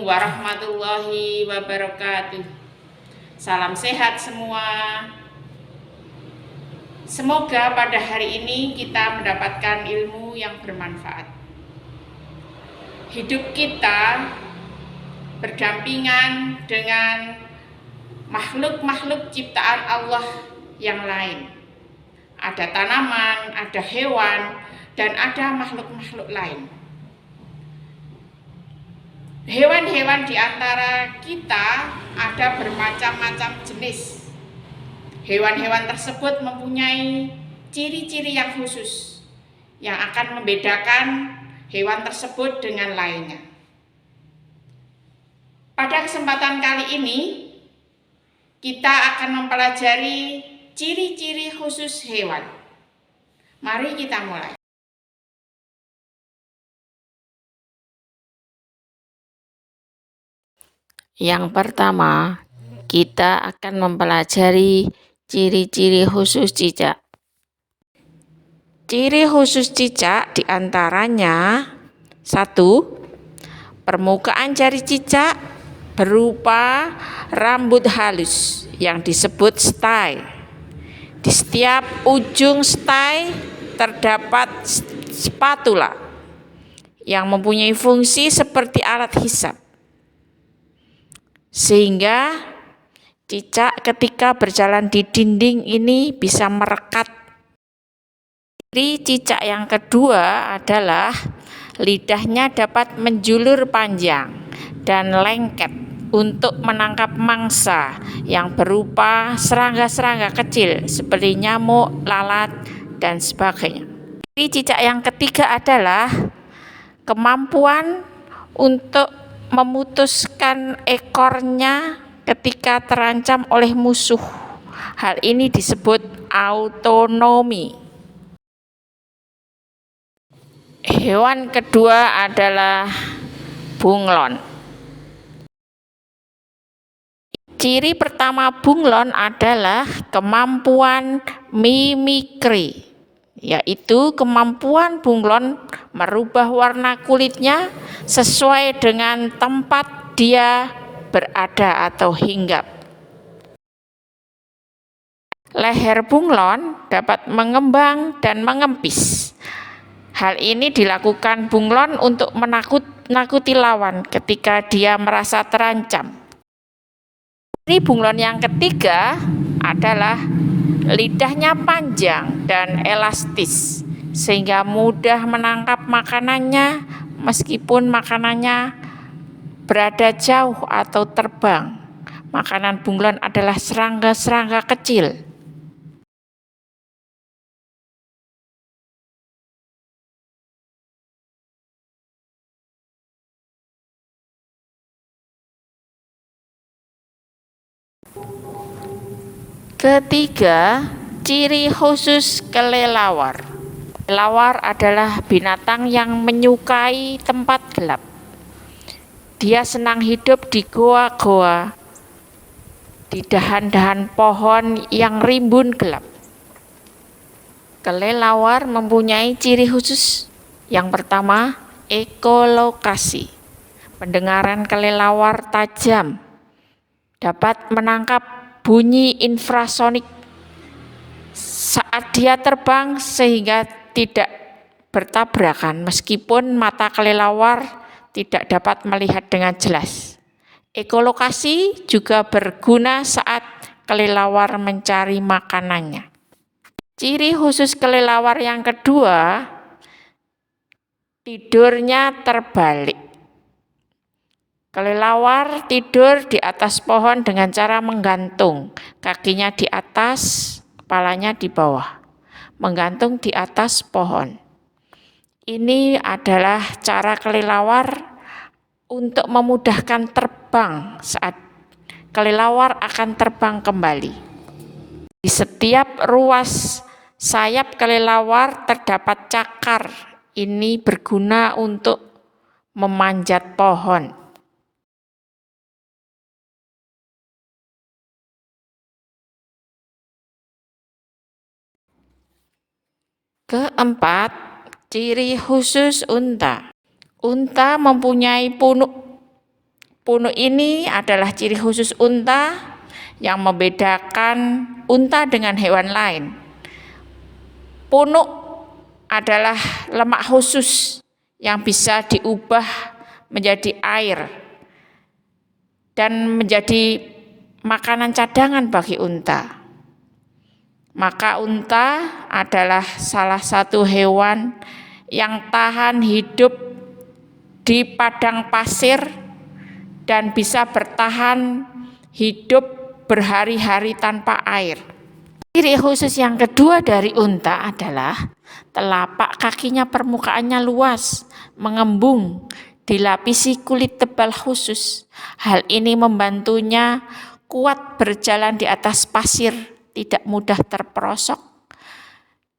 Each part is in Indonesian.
warahmatullahi wabarakatuh. Salam sehat semua. Semoga pada hari ini kita mendapatkan ilmu yang bermanfaat. Hidup kita berdampingan dengan makhluk-makhluk ciptaan Allah yang lain. Ada tanaman, ada hewan, dan ada makhluk-makhluk lain. Hewan-hewan di antara kita ada bermacam-macam jenis. Hewan-hewan tersebut mempunyai ciri-ciri yang khusus yang akan membedakan hewan tersebut dengan lainnya. Pada kesempatan kali ini, kita akan mempelajari ciri-ciri khusus hewan. Mari kita mulai. Yang pertama, kita akan mempelajari ciri-ciri khusus cicak. Ciri khusus cicak diantaranya 1. Permukaan jari cicak berupa rambut halus yang disebut stai. Di setiap ujung stai terdapat spatula yang mempunyai fungsi seperti alat hisap, sehingga cicak ketika berjalan di dinding ini bisa merekat. Ciri cicak yang kedua adalah lidahnya dapat menjulur panjang dan lengket untuk menangkap mangsa yang berupa serangga-serangga kecil seperti nyamuk, lalat, dan sebagainya. Ciri cicak yang ketiga adalah kemampuan untuk memutuskan ekornya ketika terancam oleh musuh. Hal ini disebut autonomi. Hewan kedua adalah bunglon. Ciri pertama bunglon adalah kemampuan mimikri, yaitu kemampuan bunglon merubah warna kulitnya sesuai dengan tempat dia berada atau hinggap. Leher bunglon dapat mengembang dan mengempis. Hal ini dilakukan bunglon untuk menakuti lawan ketika dia merasa terancam. Ciri bunglon yang ketiga adalah lidahnya panjang dan elastis, sehingga mudah menangkap makanannya meskipun makanannya berada jauh atau terbang. Makanan bunglon adalah serangga-serangga kecil. Ketiga, ciri khusus kelelawar. Kelelawar adalah binatang yang menyukai tempat gelap. Dia senang hidup di goa-goa, di dahan-dahan pohon yang rimbun gelap. Kelelawar mempunyai ciri khusus. Yang pertama, ekolokasi. Pendengaran kelelawar tajam, dapat menangkap bunyi infrasonik saat dia terbang sehingga tidak bertabrakan meskipun mata kelelawar tidak dapat melihat dengan jelas. Ekolokasi juga berguna saat kelelawar mencari makanannya. Ciri khusus kelelawar yang kedua, tidurnya terbalik. Kelelawar tidur di atas pohon dengan cara menggantung, kakinya di atas, kepalanya di bawah, menggantung di atas pohon. Ini adalah cara kelelawar untuk memudahkan terbang saat kelelawar akan terbang kembali. Di setiap ruas sayap kelelawar terdapat cakar. Ini berguna untuk memanjat pohon. Keempat, ciri khusus unta. Unta mempunyai Punuk ini adalah ciri khusus unta yang membedakan unta dengan hewan lain. Punuk adalah lemak khusus yang bisa diubah menjadi air dan menjadi makanan cadangan bagi unta. Maka unta adalah salah satu hewan yang tahan hidup di padang pasir dan bisa bertahan hidup berhari-hari tanpa air. Ciri khusus yang kedua dari unta adalah telapak kakinya permukaannya luas, mengembung, dilapisi kulit tebal khusus. Hal ini membantunya kuat berjalan di atas pasir, tidak mudah terperosok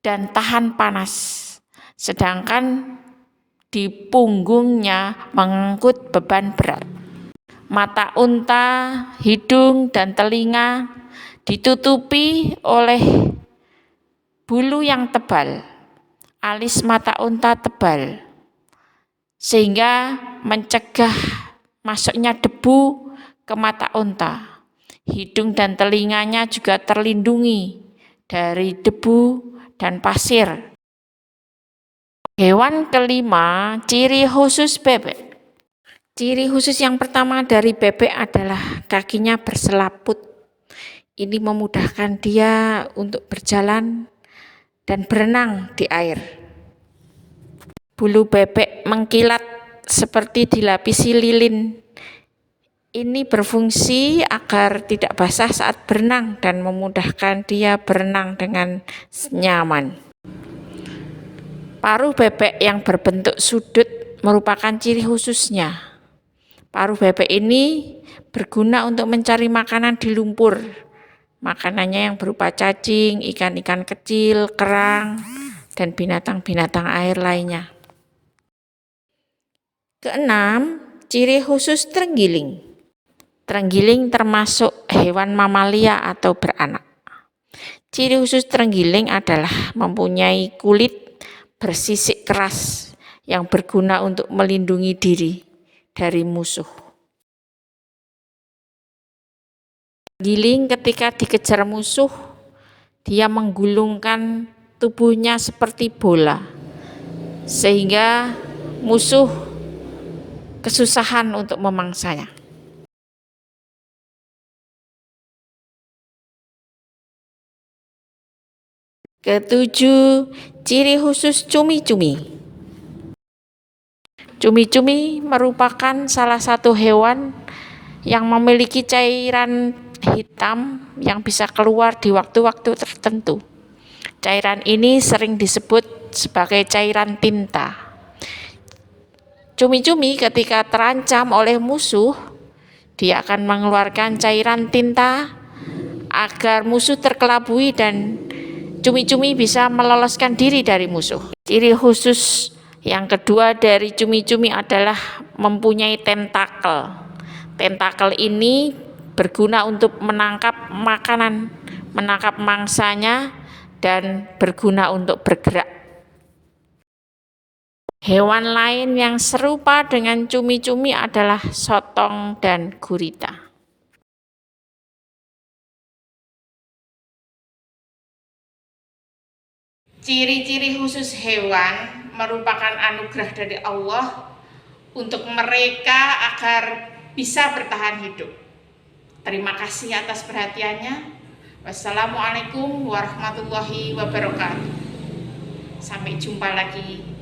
dan tahan panas. Sedangkan di punggungnya mengangkut beban berat. Mata unta, hidung, dan telinga ditutupi oleh bulu yang tebal. Alis mata unta tebal, sehingga mencegah masuknya debu ke mata unta. Hidung dan telinganya juga terlindungi dari debu dan pasir. Hewan kelima, ciri khusus bebek. Ciri khusus yang pertama dari bebek adalah kakinya berselaput. Ini memudahkan dia untuk berjalan dan berenang di air. Bulu bebek mengkilat seperti dilapisi lilin. Ini berfungsi agar tidak basah saat berenang dan memudahkan dia berenang dengan nyaman. Paruh bebek yang berbentuk sudut merupakan ciri khususnya. Paruh bebek ini berguna untuk mencari makanan di lumpur. Makanannya yang berupa cacing, ikan-ikan kecil, kerang, dan binatang-binatang air lainnya. Keenam, ciri khusus terenggiling. Terenggiling termasuk hewan mamalia atau beranak. Ciri khusus terenggiling adalah mempunyai kulit bersisik keras yang berguna untuk melindungi diri dari musuh. Terenggiling ketika dikejar musuh, dia menggulungkan tubuhnya seperti bola, sehingga musuh kesusahan untuk memangsanya. Ketujuh, ciri khusus cumi-cumi. Cumi-cumi merupakan salah satu hewan yang memiliki cairan hitam yang bisa keluar di waktu-waktu tertentu. Cairan ini sering disebut sebagai cairan tinta. Cumi-cumi ketika terancam oleh musuh, dia akan mengeluarkan cairan tinta agar musuh terkelabui dan cumi-cumi bisa meloloskan diri dari musuh. Ciri khusus yang kedua dari cumi-cumi adalah mempunyai tentakel. Tentakel ini berguna untuk menangkap makanan, menangkap mangsanya, dan berguna untuk bergerak. Hewan lain yang serupa dengan cumi-cumi adalah sotong dan gurita. Ciri-ciri khusus hewan merupakan anugerah dari Allah untuk mereka agar bisa bertahan hidup. Terima kasih atas perhatiannya. Wassalamualaikum warahmatullahi wabarakatuh. Sampai jumpa lagi.